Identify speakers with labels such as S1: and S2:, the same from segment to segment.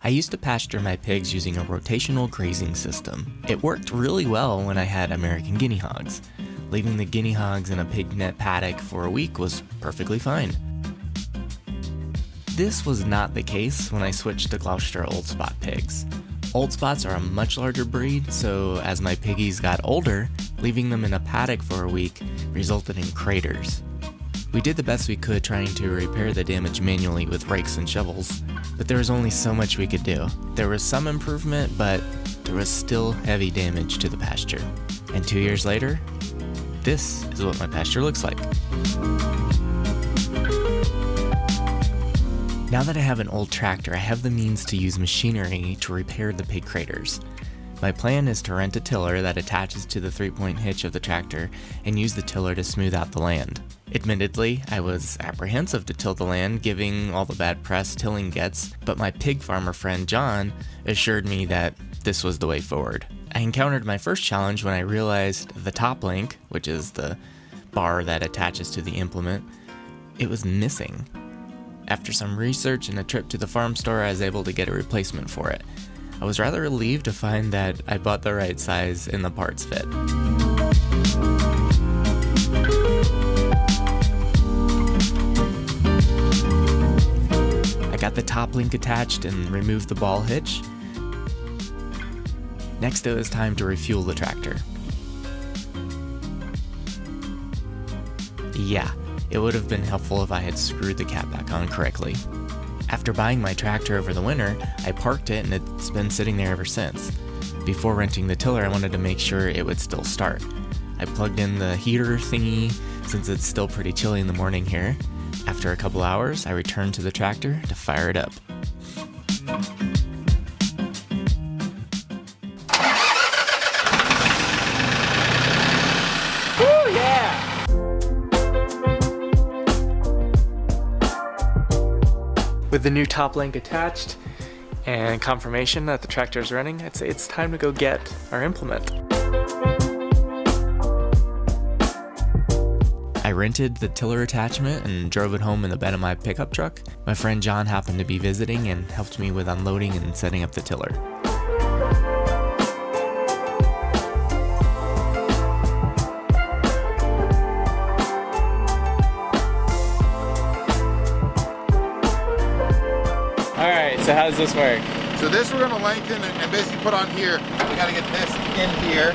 S1: I used to pasture my pigs using a rotational grazing system. It worked really well when I had American guinea hogs. Leaving the guinea hogs in a pig net paddock for a week was perfectly fine. This was not the case when I switched to Gloucestershire Old Spot pigs. Old Spots are a much larger breed, so as my piggies got older, leaving them in a paddock for a week resulted in craters. We did the best we could trying to repair the damage manually with rakes and shovels, but there was only so much we could do. There was some improvement, but there was still heavy damage to the pasture. And 2 years later, this is what my pasture looks like. Now that I have an old tractor, I have the means to use machinery to repair the pig craters. My plan is to rent a tiller that attaches to the 3-point hitch of the tractor and use the tiller to smooth out the land. Admittedly, I was apprehensive to till the land, given all the bad press tilling gets, but my pig farmer friend John assured me that this was the way forward. I encountered my first challenge when I realized the top link, which is the bar that attaches to the implement, it was missing. After some research and a trip to the farm store, I was able to get a replacement for it. I was rather relieved to find that I bought the right size and the parts fit. I got the top link attached and removed the ball hitch. Next it was time to refuel the tractor. Yeah. It would have been helpful if I had screwed the cap back on correctly. After buying my tractor over the winter, I parked it and it's been sitting there ever since. Before renting the tiller, I wanted to make sure it would still start. I plugged in the heater thingy since it's still pretty chilly in the morning here. After a couple hours, I returned to the tractor to fire it up.
S2: Woo, yeah! With the new top link attached and confirmation that the tractor is running, I'd say it's time to go get our implement.
S1: I rented the tiller attachment and drove it home in the bed of my pickup truck. My friend John happened to be visiting and helped me with unloading and setting up the tiller.
S2: Alright, so how does this work?
S3: So this we're going to lengthen and basically put on here. We got to get this in here.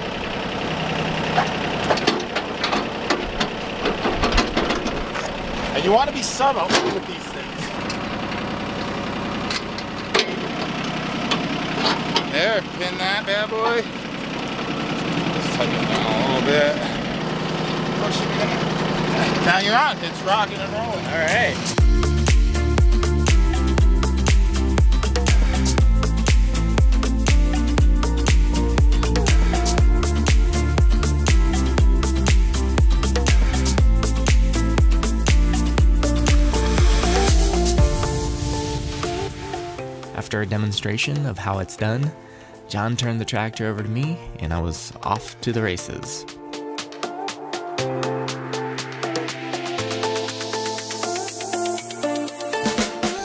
S3: And you want to be subtle with these things. There, pin that bad boy. Just tighten it down a little bit. Push it in. Now you're on. It's rocking and rolling.
S2: Alright.
S1: After a demonstration of how it's done, John turned the tractor over to me and I was off to the races.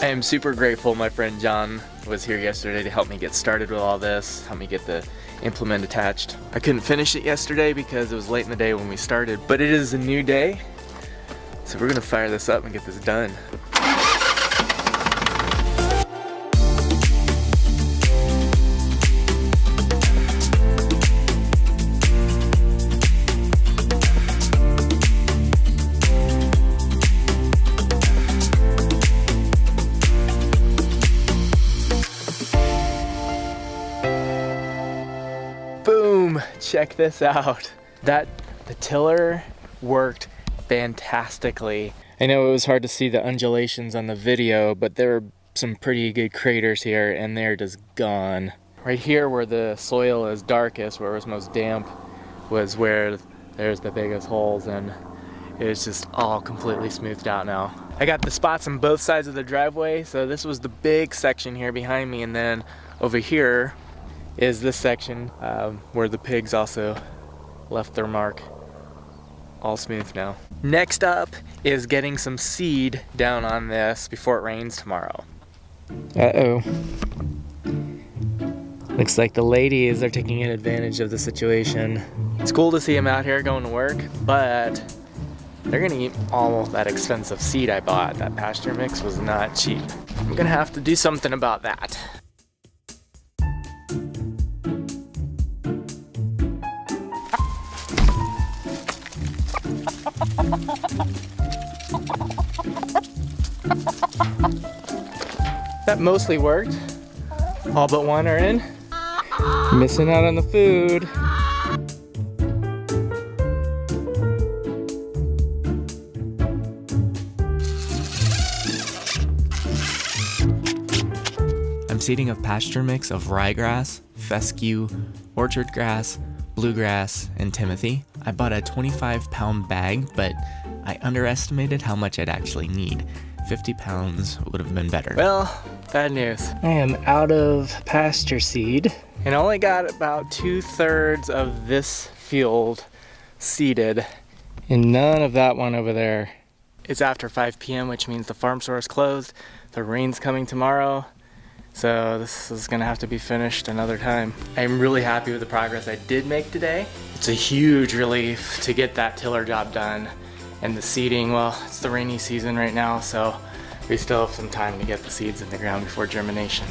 S2: I am super grateful my friend John was here yesterday to help me get started with all this, help me get the implement attached. I couldn't finish it yesterday because it was late in the day when we started, but it is a new day, so we're gonna fire this up and get this done. Boom! Check this out. The tiller worked fantastically. I know it was hard to see the undulations on the video, but there are some pretty good craters here and they're just gone. Right here where the soil is darkest, where it was most damp, was where there's the biggest holes, and it's just all completely smoothed out now. I got the spots on both sides of the driveway, so this was the big section here behind me, and then over here is this section where the pigs also left their mark. All smooth now. Next up is getting some seed down on this before it rains tomorrow. Uh-oh. Looks like the ladies are taking advantage of the situation. It's cool to see them out here going to work, but they're gonna eat all that expensive seed I bought. That pasture mix was not cheap. I'm gonna have to do something about that. That mostly worked. All but one are in. Missing out on the food.
S1: I'm seeding a pasture mix of ryegrass, fescue, orchard grass, bluegrass, and timothy. I bought a 25-pound bag, but I underestimated how much I'd actually need. 50 pounds would have been better.
S2: Well, bad news. I am out of pasture seed and only got about 2/3 of this field seeded and none of that one over there. It's after 5 p.m., which means the farm store is closed. The rain's coming tomorrow, so this is gonna have to be finished another time. I'm really happy with the progress I did make today. It's a huge relief to get that tiller job done. And the seeding, well, it's the rainy season right now, so we still have some time to get the seeds in the ground before germination.